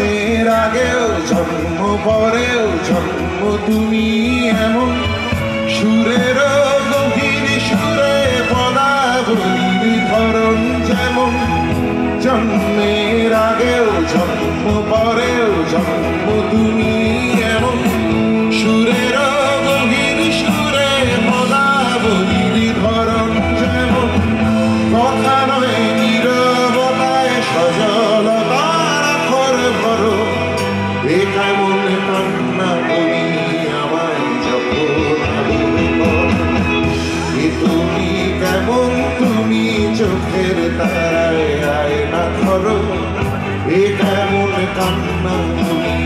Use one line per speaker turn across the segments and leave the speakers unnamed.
জন্মের আগেও জন্ম পরেও জন্ম তুমি এমন সুরের গভীর সুরে বলা বলির ধরন যেমন জন্মের আগেও জন্ম পরেও জন্ম তুমি এমন সুরের গভীর সুরে বলা বলির ধরন যেমন কথা নয় নীরবতায় সজলতার আখর ভরো এ কেমন কান্না তুমি আমায় যখন আদর করো এ তুমি কেমন তুমি চোখের তারায় আয়না ধরো এ কেমন কান্না তুমি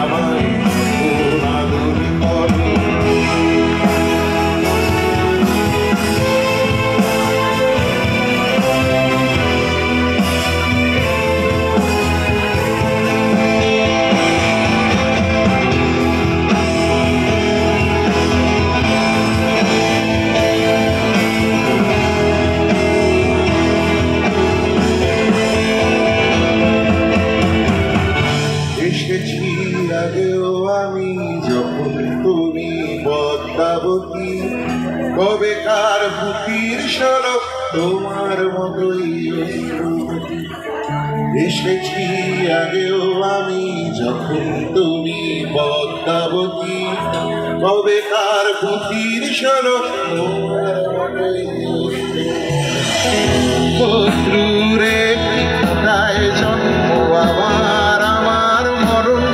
আমায় যখন আদর করো এসেছি আগেও আমি যখন তুমি পদ্মাবতী কবেকার বুকির সড়ক তোমার মতোই অনুভূতি এসেছি আগেও আমি যখন তুমি পদ্মাবতী কবেকার বুকির সড়ক তোমার মতোই শত্রুরে প্রায় জন্ম আবার আমার মরণ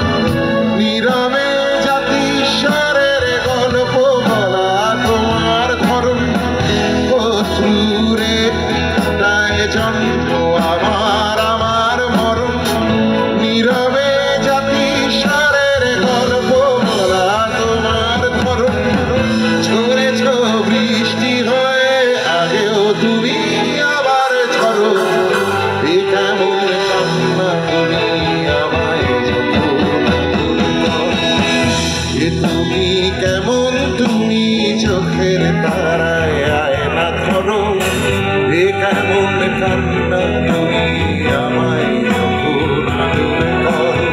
নীরবে জাতিস্বরের গল্প বলা তোমার ধরন শত্রুরে প্রায় জন্ম আবার আমার মরণ নীরবে জাতিস্বরের গল্প বলা তোমার ধরন ঝরেছ বৃষ্টি হয়ে আগেও তুমি আবার ঝরো এ কেমন কান্না তুমি আমায় যখন এ তুমি কেমন তুমি চোখের তারায় আয়না ধরো এ কেমন কান্না তুমি আমায় যখন আদর করো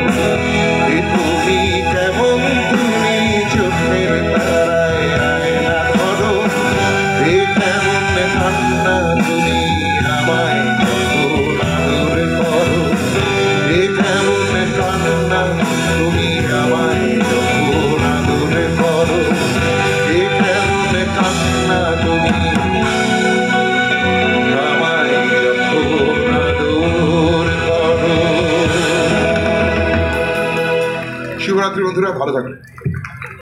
এ তুমি কেমন তুমি চোখের তারায় আয়না ধরো এ কেমন কান্না তুমি আমায় যখন আদর করো এ কেমন কান্না তুমি আমায় যখন আদর করো এ কেমন কান্না তুমি আমায় যখন আদর করো। শুভরাত্রি বন্ধুরা, ভালো থাকবেন।